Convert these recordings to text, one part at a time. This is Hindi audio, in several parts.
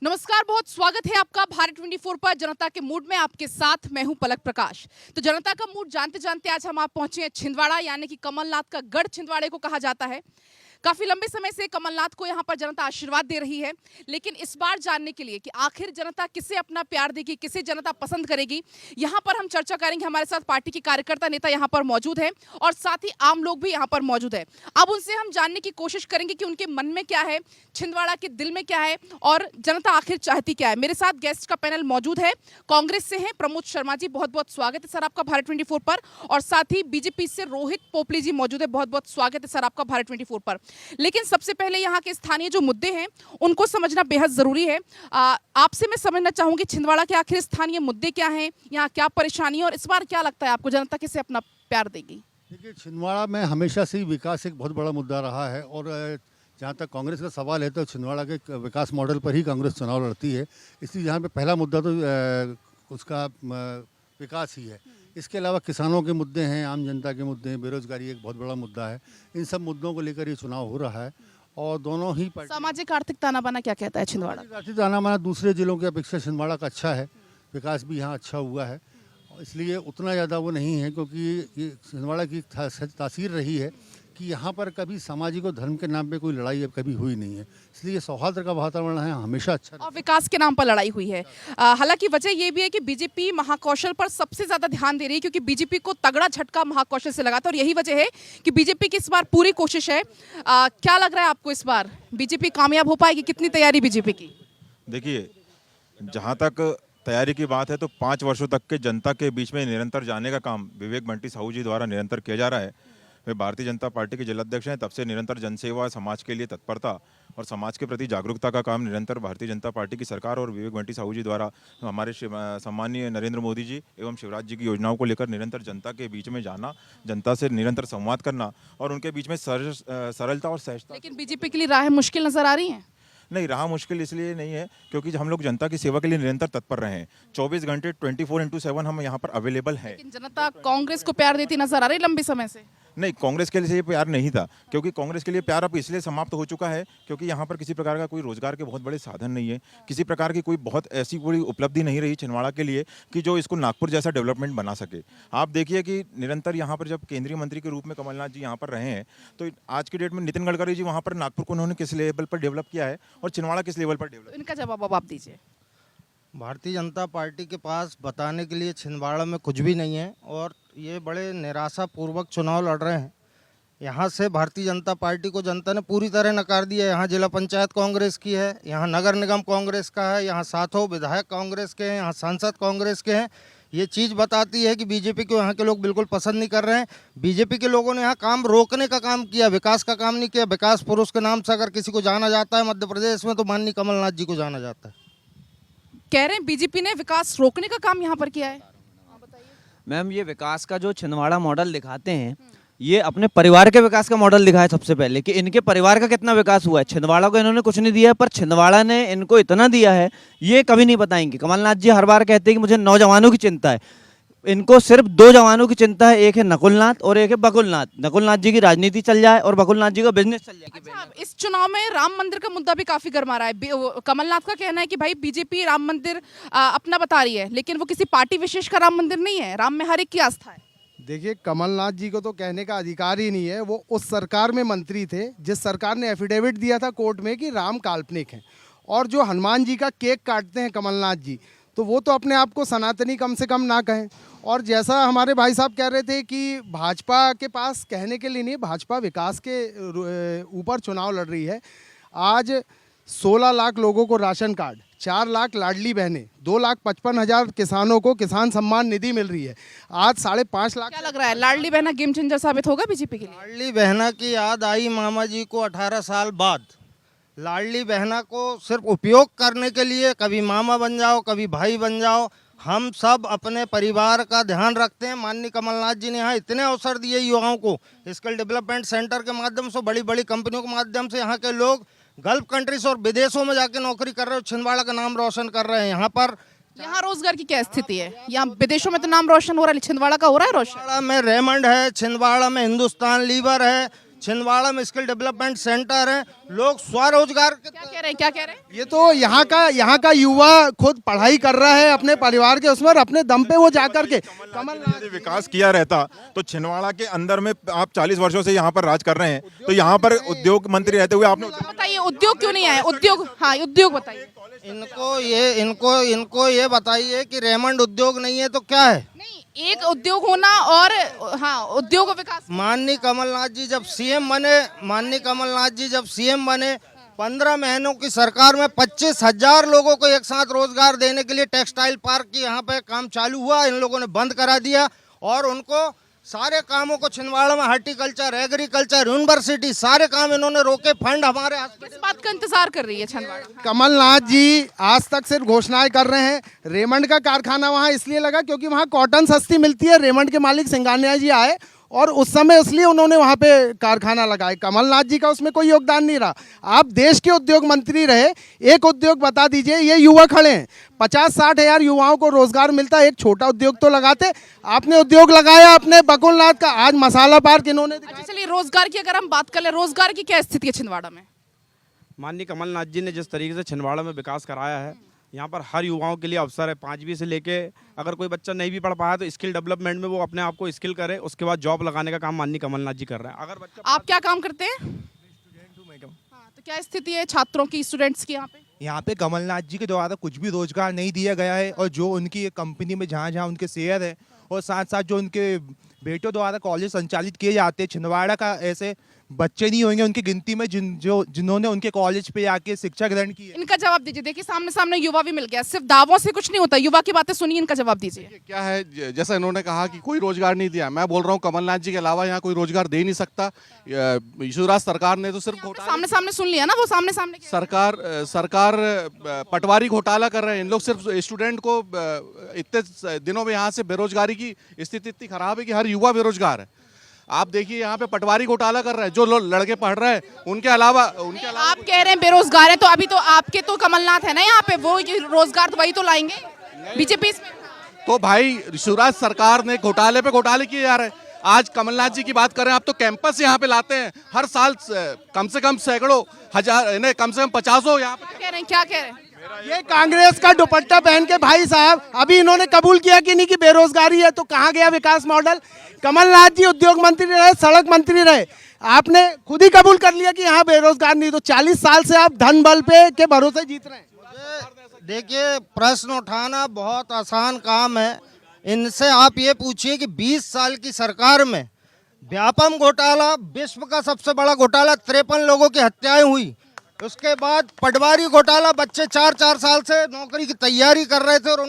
नमस्कार, बहुत स्वागत है आपका भारत 24 पर। जनता के मूड में आपके साथ मैं हूं पलक प्रकाश। तो जनता का मूड जानते जानते आज हम आप पहुंचे हैं छिंदवाड़ा, यानी कि कमलनाथ का गढ़ छिंदवाड़े को कहा जाता है। काफी लंबे समय से कमलनाथ को यहां पर जनता आशीर्वाद दे रही है, लेकिन इस बार जानने के लिए कि आखिर जनता किसे अपना प्यार देगी, किसे जनता पसंद करेगी, यहां पर हम चर्चा करेंगे। हमारे साथ पार्टी के कार्यकर्ता नेता यहां पर मौजूद है और साथ ही आम लोग भी यहां पर मौजूद है। अब उनसे हम जानने की कोशिश करेंगे कि उनके मन में क्या है, छिंदवाड़ा के दिल में क्या है और जनता आखिर चाहती क्या है। मेरे साथ गेस्ट का पैनल मौजूद है। कांग्रेस से हैं प्रमोद शर्मा जी, बहुत बहुत स्वागत है सर आपका भारत 24 पर। और साथ ही बीजेपी से रोहित पोपली जी मौजूद है, बहुत बहुत स्वागत है सर आपका भारत 24 पर। लेकिन सबसे पहले यहाँ के स्थानीय जो मुद्दे हैं उनको समझना बेहद जरूरी है। आपसे मैं समझना चाहूंगी छिंदवाड़ा के आखिर स्थानीय मुद्दे क्या हैं, यहाँ क्या परेशानी है और इस बार क्या लगता है आपको जनता किसे अपना प्यार देगी? देखिए, छिंदवाड़ा में हमेशा से ही विकास एक बहुत बड़ा मुद्दा रहा है और जहाँ तक कांग्रेस का सवाल है तो छिंदवाड़ा के विकास मॉडल पर ही कांग्रेस चुनाव लड़ती है। इसलिए यहाँ पे पहला मुद्दा तो उसका विकास ही है। इसके अलावा किसानों के मुद्दे हैं, आम जनता के मुद्दे हैं, बेरोजगारी एक बहुत बड़ा मुद्दा है। इन सब मुद्दों को लेकर ये चुनाव हो रहा है और दोनों ही सामाजिक आर्थिक ताना बाना क्या कहता है छिंदवाड़ा? आर्थिक ताना बाना दूसरे जिलों की अपेक्षा छिंदवाड़ा का अच्छा है, विकास भी यहाँ अच्छा हुआ है, इसलिए उतना ज़्यादा वो नहीं है। क्योंकि ये छिंदवाड़ा की तासीर रही है कि यहाँ पर कभी सामाजिक और धर्म के नाम पे कोई लड़ाई अब कभी हुई नहीं है, इसलिए सौहार्द का वातावरण है हमेशा अच्छा। और विकास के नाम पर लड़ाई हुई है। हालांकि वजह यह भी है कि बीजेपी महाकौशल पर सबसे ज्यादा ध्यान दे रही है, क्योंकि बीजेपी को तगड़ा झटका महाकौशल से लगा था और यही वजह है कि बीजेपी की इस बार पूरी कोशिश है। क्या लग रहा है आपको, इस बार बीजेपी कामयाब हो पाएगी? कितनी तैयारी बीजेपी की? देखिए, जहाँ तक तैयारी की बात है तो 5 वर्षों तक के जनता के बीच में निरंतर जाने का काम विवेक बंटी साहू जी द्वारा निरंतर किया जा रहा है। वे भारतीय जनता पार्टी के जिलाध्यक्ष हैं, तब से निरंतर जनसेवा, समाज के लिए तत्परता और समाज के प्रति जागरूकता का काम निरंतर भारतीय जनता पार्टी की सरकार और विवेक बंटी साहू जी द्वारा हमारे सम्मानीय नरेंद्र मोदी जी एवं शिवराज जी की योजनाओं को लेकर निरंतर जनता के बीच में जाना, जनता से निरंतर संवाद करना और उनके बीच में सरलता और सहजता। लेकिन बीजेपी के लिए राह मुश्किल नजर आ रही है? नहीं, राह मुश्किल इसलिए नहीं है क्योंकि हम लोग जनता की सेवा के लिए निरंतर तत्पर रहे हैं। 24 घंटे 24x7 हम यहाँ पर अवेलेबल हैं। लेकिन जनता कांग्रेस को प्यार देती नजर आ रही लंबे समय से। नहीं, कांग्रेस के लिए प्यार नहीं था, क्योंकि कांग्रेस के लिए प्यार अब इसलिए समाप्त हो चुका है क्योंकि यहाँ पर किसी प्रकार का कोई रोजगार के बहुत बड़े साधन नहीं है, किसी प्रकार की कोई बहुत ऐसी कोई उपलब्धि नहीं रही छिंदवाड़ा के लिए कि जो इसको नागपुर जैसा डेवलपमेंट बना सके। आप देखिए कि निरंतर यहाँ पर जब केंद्रीय मंत्री के रूप में कमलनाथ जी यहाँ पर रहे हैं तो आज की डेट में नितिन गडकरी जी वहाँ पर नागपुर को उन्होंने किस लेवल पर डेवलप किया है और छिंदवाड़ा किस लेवल पर डेवलप। इनका जवाब आप दीजिए। भारतीय जनता पार्टी के पास बताने के लिए छिंदवाड़ा में कुछ भी नहीं है और ये बड़े निराशापूर्वक चुनाव लड़ रहे हैं। यहाँ से भारतीय जनता पार्टी को जनता ने पूरी तरह नकार दिया है। यहाँ जिला पंचायत कांग्रेस की है, यहाँ नगर निगम कांग्रेस का है, यहाँ सातों विधायक कांग्रेस के हैं, यहाँ सांसद कांग्रेस के हैं। ये चीज़ बताती है कि बीजेपी को यहाँ के लोग बिल्कुल पसंद नहीं कर रहे हैं। बीजेपी के लोगों ने यहाँ काम रोकने का काम किया, विकास का काम नहीं किया। विकास पुरुष के नाम से अगर किसी को जाना जाता है मध्य प्रदेश में तो माननीय कमलनाथ जी को जाना जाता है। कह रहे हैं बीजेपी ने विकास रोकने का काम यहाँ पर किया है। मैम, ये विकास का जो छिंदवाड़ा मॉडल दिखाते हैं ये अपने परिवार के विकास का मॉडल दिखाया सबसे पहले कि इनके परिवार का कितना विकास हुआ है। छिंदवाड़ा को इन्होंने कुछ नहीं दिया पर छिंदवाड़ा ने इनको इतना दिया है ये कभी नहीं बताएंगे। कमलनाथ जी हर बार कहते हैं कि मुझे नौजवानों की चिंता है, इनको सिर्फ 2 जवानों की चिंता है, एक है नकुलनाथ और एक है बकुलनाथ। नकुलनाथ जी की राजनीति चल जाए और बकुलनाथ जी का बिजनेस चल जाए। अच्छा, इस चुनाव में राम मंदिर का मुद्दा भी काफी गर्मा रहा है। कमलनाथ का कहना है कि भाई बीजेपी राम मंदिर अपना बता रही है, लेकिन वो किसी पार्टी विशेष का राम मंदिर नहीं है, राम में हर एक की आस्था है। देखिए, कमलनाथ जी को तो कहने का अधिकार ही नहीं है। वो उस सरकार में मंत्री थे जिस सरकार ने एफिडेविट दिया था कोर्ट में कि राम काल्पनिक है। और जो हनुमान जी का केक काटते हैं कमलनाथ जी, तो वो तो अपने आप को सनातनी कम से कम ना कहें। और जैसा हमारे भाई साहब कह रहे थे कि भाजपा के पास कहने के लिए नहीं, भाजपा विकास के ऊपर चुनाव लड़ रही है। आज 16 लाख लोगों को राशन कार्ड, 4 लाख लाडली बहनें, 2,55,000 किसानों को किसान सम्मान निधि मिल रही है। आज 5.5 लाख। क्या लग रहा है लाडली बहना गेम चेंजर साबित होगा बीजेपी के लिए? लाडली बहना की याद आई मामा जी को 18 साल बाद। लाडली बहना को सिर्फ उपयोग करने के लिए कभी मामा बन जाओ कभी भाई बन जाओ। हम सब अपने परिवार का ध्यान रखते हैं। माननीय कमलनाथ जी ने यहाँ इतने अवसर दिए युवाओं को, स्किल डेवलपमेंट सेंटर के माध्यम से, बड़ी बड़ी कंपनियों के माध्यम से यहाँ के लोग गल्फ कंट्रीज और विदेशों में जाके नौकरी कर रहे हो, छिंदवाड़ा का नाम रोशन कर रहे हैं। यहाँ रोजगार की क्या स्थिति है? यहाँ विदेशों में तो नाम रोशन हो रहा है, छिंदवाड़ा का हो रहा है रोशन? छिंदवाड़ा में रेमंड है, छिंदवाड़ा में हिंदुस्तान लीवर है, छिंदवाड़ा में स्किल डेवलपमेंट सेंटर है, लोग स्वरोजगार के क्या कह रहे हैं, क्या कह रहे हैं? ये तो यहाँ का युवा खुद पढ़ाई कर रहा है अपने परिवार के उसमें और अपने दम पे वो जाकर के कमलनाथ यदि विकास किया रहता तो छिंदवाड़ा के अंदर में आप 40 वर्षों से यहाँ पर राज कर रहे हैं, तो यहाँ पर उद्योग मंत्री रहते हुए आपने बताइए उद्योग क्यों नहीं आए? उद्योग, हाँ उद्योग बताइए। इनको ये बताइए कि रेमंड उद्योग नहीं है तो क्या है? नहीं, एक उद्योग होना और हाँ उद्योग और विकास। माननीय कमलनाथ जी जब सीएम बने 15 महीनों की सरकार में 25,000 लोगों को एक साथ रोजगार देने के लिए टेक्सटाइल पार्क की यहाँ पे काम चालू हुआ, इन लोगों ने बंद करा दिया और उनको सारे कामों को छिंदवाड़ा में हॉर्टिकल्चर, एग्रीकल्चर, यूनिवर्सिटी सारे काम इन्होंने रोके। फंड हमारे किस बात का इंतजार कर रही है छिंदवाड़ा? कमलनाथ जी आज तक सिर्फ घोषणाएं कर रहे हैं। रेमंड का कारखाना वहां इसलिए लगा क्योंकि वहां कॉटन सस्ती मिलती है। रेमंड के मालिक सिंगानिया जी आए और उस समय इसलिए उन्होंने वहां पे कारखाना लगाए। कमलनाथ जी का उसमें कोई योगदान नहीं रहा। आप देश के उद्योग मंत्री रहे, एक उद्योग बता दीजिए। ये युवा खड़े हैं, 50-60 हजार युवाओं को रोजगार मिलता है, एक छोटा उद्योग तो लगाते। आपने उद्योग लगाया अपने बकुलनाथ का, आज मसाला पार्क इन्होंने अच्छा चलिए, रोजगार की अगर हम बात कर ले, रोजगार की क्या स्थिति है छिंदवाड़ा में? माननीय कमलनाथ जी ने जिस तरीके से छिंदवाड़ा में विकास कराया है, यहाँ पर हर युवाओं के लिए अवसर है। 5वीं से लेके अगर कोई बच्चा नहीं भी पढ़ पाया तो स्किल डेवलपमेंट में वो अपने आप को स्किल करे, उसके बाद जॉब लगाने का काम माननीय कमलनाथ जी कर रहे हैं। अगर बच्चा आप क्या काम करते हैं? हाँ, तो क्या स्थिति है छात्रों की, स्टूडेंट्स की यहाँ पे? यहाँ पे कमलनाथ जी के द्वारा कुछ भी रोजगार नहीं दिया गया है और जो उनकी कंपनी में जहाँ जहाँ उनके शेयर है और साथ साथ जो उनके बेटों द्वारा कॉलेज संचालित किए जाते हैं, छिंदवाड़ा का ऐसे बच्चे नहीं होंगे उनकी गिनती में जिन्होंने उनके कॉलेज पे आके शिक्षा ग्रहण की है। इनका जवाब दीजिए। देखिए सामने सामने युवा भी मिल गया, सिर्फ दावों से कुछ नहीं होता, युवा की बातें सुनिए, इनका जवाब दीजिए। क्या है, जैसा इन्होंने कहा कि कोई रोजगार नहीं दिया, मैं बोल रहा हूँ कमलनाथ जी के अलावा यहाँ कोई रोजगार दे नहीं सकता। यशोराज सरकार ने तो सिर्फ सामने सामने सुन लिया ना, वो सामने सामने सरकार पटवारी घोटाला कर रहे हैं। इन लोग सिर्फ स्टूडेंट को इतने दिनों में यहाँ से बेरोजगारी की स्थिति इतनी खराब है कि हर युवा बेरोजगार है। आप देखिए यहाँ पे पटवारी घोटाला कर रहे हैं, जो लोग लड़के पढ़ रहे हैं उनके अलावा आप कह रहे हैं बेरोजगार है, तो अभी तो आपके तो कमलनाथ है ना यहाँ पे, वो रोजगार तो वही तो लाएंगे बीजेपी इसमें। तो भाई शिवराज सरकार ने घोटाले पे घोटाले किए जा रहे हैं। आज कमलनाथ जी की बात करें आप तो कैंपस यहाँ पे लाते हैं हर साल कम से कम सैकड़ों हजार, नहीं कम से कम 50 यहाँ पे। क्या कह रहे हैं? ये कांग्रेस का दुपट्टा पहन के भाई साहब अभी इन्होंने कबूल किया कि नहीं कि बेरोजगारी है, तो कहाँ गया विकास मॉडल? कमलनाथ जी उद्योग मंत्री रहे, सड़क मंत्री रहे, आपने खुद ही कबूल कर लिया कि यहाँ बेरोजगार नहीं। तो 40 साल से आप धन बल पे के भरोसे जीत रहे हैं। देखिए प्रश्न उठाना बहुत आसान काम है। इनसे आप ये पूछिए कि 20 साल की सरकार में व्यापम घोटाला, विश्व का सबसे बड़ा घोटाला, 53 लोगों की हत्याएं हुई। उसके बाद पटवारी घोटाला, बच्चे 4-4 साल से नौकरी की तैयारी कर रहे थे और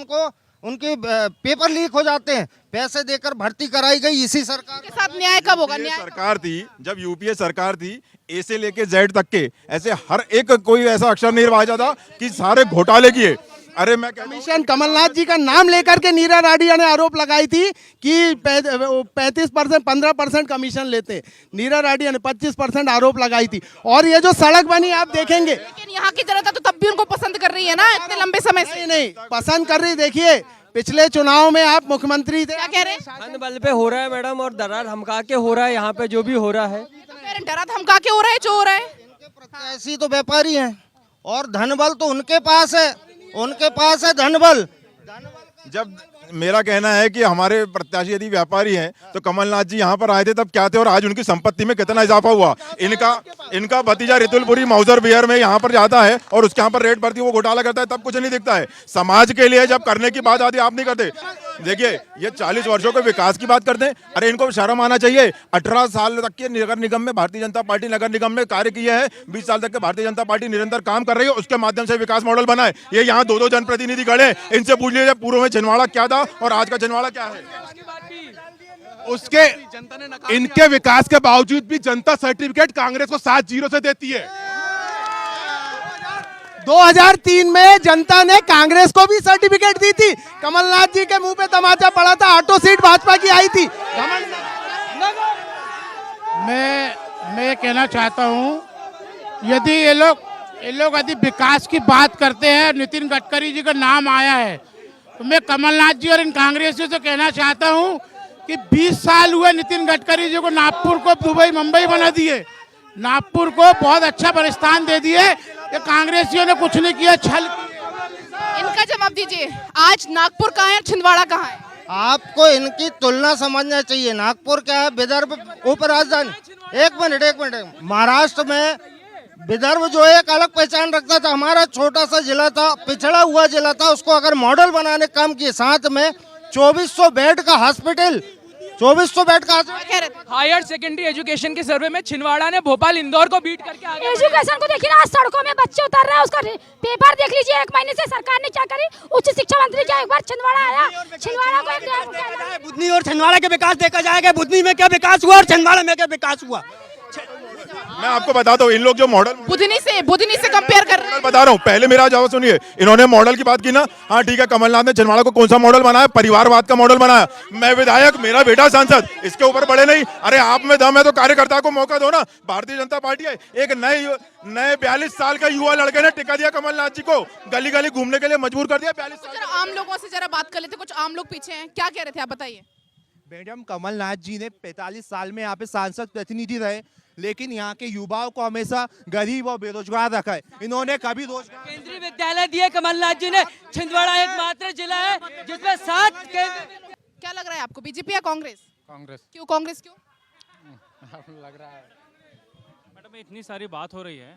उनके पेपर लीक हो जाते हैं, पैसे देकर भर्ती कराई गई इसी सरकार के साथ। न्याय कब होगा? यूपीए न्याय सरकार थी, जब यूपीए सरकार थी, ए से लेके जेड तक के ऐसे हर एक कोई ऐसा अक्षर नहीं रहा जाता कि सारे घोटाले किए। अरे मैं कमीशन कमलनाथ जी का नाम लेकर के नीरा राडिया ने आरोप लगाई थी कि 35%, 15% कमीशन लेते। नीरा राडिया ने 25% आरोप लगाई थी। और ये जो सड़क बनी आप देखेंगे, लेकिन यहाँ की जनता तो तब भी उनको पसंद कर रही है ना, इतने लंबे समय से। नहीं पसंद कर रही। देखिए पिछले चुनाव में आप मुख्यमंत्री थे। क्या कह रहे हैं? धन बल पे हो रहा है मैडम, और दरार धमका के हो रहा है। यहाँ पे जो भी हो रहा है, डरा धमका के हो रहा है, जो हो रहा है। प्रत्याशी तो व्यापारी हैं और धनबल तो उनके पास है, धनबल। जब मेरा कहना है कि हमारे प्रत्याशी यदि व्यापारी हैं तो कमलनाथ जी यहाँ पर आए थे तब क्या थे और आज उनकी संपत्ति में कितना इजाफा हुआ। इनका भतीजा रितुलपुरी मौजर बिहार में यहाँ पर जाता है और उसके यहाँ पर रेट बढ़ती है, वो घोटाला करता है, तब कुछ नहीं दिखता है। समाज के लिए जब करने की बात आती है आप नहीं करते। देखिए ये 40 वर्षों के विकास की बात करते हैं, अरे इनको शर्म आना चाहिए। 18 साल तक के नगर निगम में भारतीय जनता पार्टी नगर निगम में कार्य किया है, 20 साल तक के भारतीय जनता पार्टी निरंतर काम कर रही है, उसके माध्यम से विकास मॉडल बना है। ये यहाँ 2-2 जनप्रतिनिधि खड़े हैं, इनसे पूछ लीजिए पूर्व में छिंदवाड़ा क्या था और आज का छिंदवाड़ा क्या है। उसके इनके विकास के बावजूद भी जनता सर्टिफिकेट कांग्रेस को 7-0 से देती है। 2003 में जनता ने कांग्रेस को भी सर्टिफिकेट दी थी। कमलनाथ जी के मुंह पे तमाचा पड़ा था, ऑटो सीट भाजपा की आई थी। मैं कहना चाहता हूं, यदि ये लोग यदि विकास की बात करते हैं, नितिन गडकरी जी का नाम आया है, तो मैं कमलनाथ जी और इन कांग्रेसियों से कहना चाहता हूं कि 20 साल हुए नितिन गडकरी जी को नागपुर को दुबई मुंबई बना दिए, नागपुर को बहुत अच्छा परिस्थान दे दिए, ये कांग्रेसियों ने कुछ नहीं किया, छल। इनका जवाब दीजिए, आज नागपुर कहाँ है, छिंदवाड़ा कहाँ है? आपको इनकी तुलना समझना चाहिए। नागपुर क्या है, विदर्भ उप राजधानी। एक मिनट, महाराष्ट्र में विदर्भ जो है एक अलग पहचान रखता था। हमारा छोटा सा जिला था, पिछड़ा हुआ जिला था, उसको अगर मॉडल बनाने काम किए, साथ में 2400 बेड का हॉस्पिटल, 2400 बेड का हायर सेकेंडरी एजुकेशन के सर्वे में छिंदवाड़ा ने भोपाल इंदौर को बीट करके आगे। एजुकेशन को देखिए ना, आज सड़कों में बच्चे उतर रहे हैं, उसका पेपर देख लीजिए। 1 महीने से सरकार ने क्या करी, उच्च शिक्षा मंत्री क्या एक बार छिंदवाड़ा आया, छिंदवाड़ा को एक बुधनी और छिंदवाड़ा के विकास देखा जाएगा, बुधनी में क्या विकास हुआ और छिंदवाड़ा में क्या विकास हुआ। मैं आपको बताता हूँ, इन लोग जो मॉडल बुधनी से कंपेयर कर रहे हैं। बता रहा हूँ, पहले मेरा जवाब सुनिए। इन्होंने मॉडल की बात की ना, हाँ ठीक है, कमलनाथ ने छिंदवाड़ा को कौन सा मॉडल बनाया? परिवारवाद का मॉडल बनाया। मैं विधायक, मेरा बेटा सांसद, इसके ऊपर बड़े नहीं। अरे आप में दम है तो कार्यकर्ता को मौका दो ना। भारतीय जनता पार्टी है, एक नए 42 साल का युवा लड़के ने टिका दिया कमलनाथ जी को, गली गली घूमने के लिए मजबूर कर दिया। 42 साल आम लोगों से जरा बात कर लेते, कुछ आम लोग पीछे हैं, क्या कह रहे थे आप बताइए। मैडम, कमलनाथ जी ने 45 साल में यहाँ पे सांसद प्रतिनिधि रहे, लेकिन यहाँ के युवाओं को हमेशा गरीब और बेरोजगार रखा है। इन्होंने कभी रोजगार, केंद्रीय विद्यालय दिए कमलनाथ जी ने। छिंदवाड़ा एकमात्र जिला है जिसमें 7 केंद्र। क्या लग रहा है आपको, बीजेपी या कांग्रेस? कांग्रेस क्यों कांग्रेस क्यों? लग रहा है। मैडम, इतनी सारी बात हो रही है,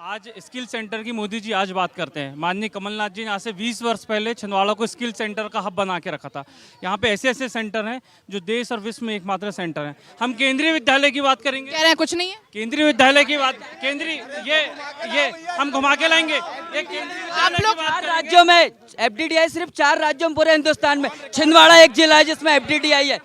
आज स्किल सेंटर की मोदी जी आज बात करते हैं। माननीय कमलनाथ जी ने आज से 20 वर्ष पहले छिंदवाड़ा को स्किल सेंटर का हब बना के रखा था। यहाँ पे ऐसे ऐसे सेंटर हैं जो देश और विश्व में एकमात्र सेंटर हैं। हम केंद्रीय विद्यालय की बात करेंगे, कह रहे हैं कुछ नहीं है। केंद्रीय विद्यालय की बात, केंद्रीय ये हम घुमा के लाएंगे। ये केंद्रीय आप लोग 4 राज्यों में FDDI, सिर्फ 4 राज्यों में पूरे हिंदुस्तान में। छिंदवाड़ा एक जिला है जिसमें FDDI है।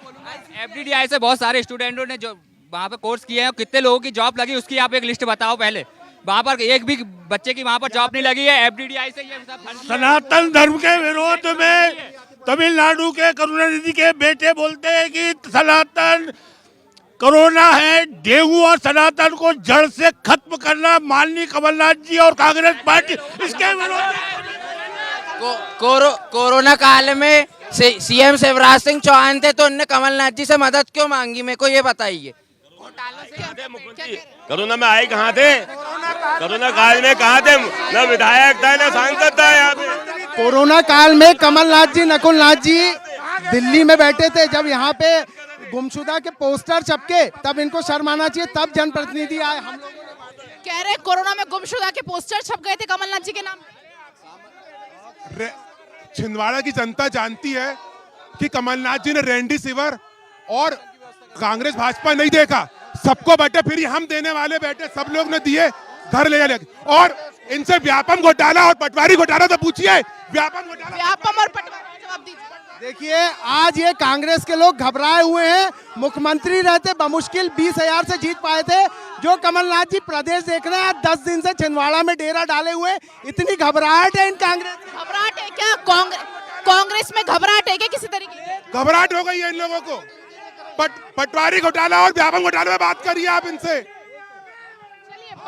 FDDI से बहुत सारे स्टूडेंटों ने जो वहाँ पे कोर्स किए हैं, कितने लोगों की जॉब लगी उसकी आप एक लिस्ट बताओ पहले। वहाँ पर एक भी बच्चे की वहाँ पर जॉब नहीं लगी है। FDDI से ये सब सनातन धर्म के विरोध में तमिलनाडु के करुणानिधि के बेटे बोलते हैं कि सनातन कोरोना है, डेंगू और सनातन को जड़ से खत्म करना माननीय कमलनाथ जी और कांग्रेस पार्टी इसके विरोध। कोरोना काल में CM शिवराज सिंह चौहान थे तो उनने कमलनाथ जी से मदद क्यों मांगी, मेरे को ये बताइए। कोरोना में आए कहाँ थे? कोरोना काल में कहाँ थे? न विधायक था न सांसद था। यहाँ पे कोरोना काल में कमलनाथ जी, नकुलनाथ जी दिल्ली में बैठे थे, जब यहाँ पे गुमशुदा के पोस्टर छपके तब इनको शर्म आना चाहिए, तब जनप्रतिनिधि आए। हम लोग कह रहे हैं कोरोना में गुमशुदा के पोस्टर छप गए थे कमलनाथ जी के नाम। छिंदवाड़ा की जनता जानती है कि कमलनाथ जी ने रेमडेसिविर और कांग्रेस भाजपा नहीं देखा, सबको बैठे फ्री हम देने वाले बैठे, सब लोग ने दिए, घर ले गए। और इनसे व्यापम घोटाला और पटवारी घोटाला तो पूछिए। व्यापम और पटवारी जवाब दीजिए। देखिए, आज ये कांग्रेस के लोग घबराए हुए हैं। मुख्यमंत्री रहते बमुश्किल 20,000 से जीत पाए थे। जो कमलनाथ जी प्रदेश देख रहे हैं, 10 दिन से छिंदवाड़ा में डेरा डाले हुए, इतनी घबराहट है इन कांग्रेस। घबराहट है क्या कांग्रेस में? घबराहट है क्या किसी तरीके की? घबराहट हो गई है इन लोगों को। पटवारी घोटाला और व्यापम घोटाले में बात करिए आप इनसे।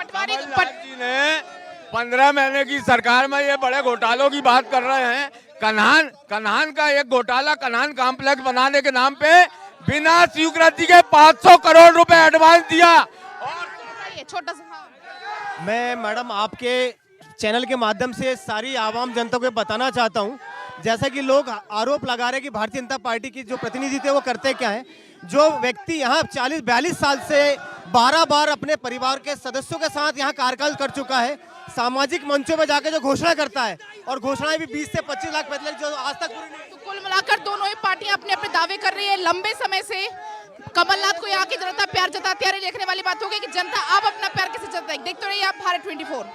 जी ने 15 महीने की सरकार में ये बड़े घोटालों की बात कर रहे हैं। कन्हान का एक घोटाला, कन्हान कॉम्प्लेक्स बनाने के नाम पे बिना स्वीकृति के 500 करोड़ रुपए एडवांस दिया। छोटा सा मैं मैडम आपके चैनल के माध्यम से सारी आवाम जनता को बताना चाहता हूं, जैसा कि लोग आरोप लगा रहे हैं कि भारतीय जनता पार्टी की जो प्रतिनिधि थे वो करते क्या है। जो व्यक्ति यहाँ 40-42 साल से 12 बार अपने परिवार के सदस्यों के साथ यहाँ कार्यकाल कर चुका है, सामाजिक मंचों में जाकर जो घोषणा करता है, और घोषणाएं भी 20 से 25 लाख पैदल जो आज तक पूरी नहीं। तो कुल मिलाकर दोनों ही पार्टियां अपने अपने दावे कर रही है। लंबे समय से कमलनाथ को यहाँ की जनता प्यार जताती आ रही। देखने वाली बात होगी कि जनता अब अपना प्यार किसे जताएगी। देखते रहिए आप भारत 24।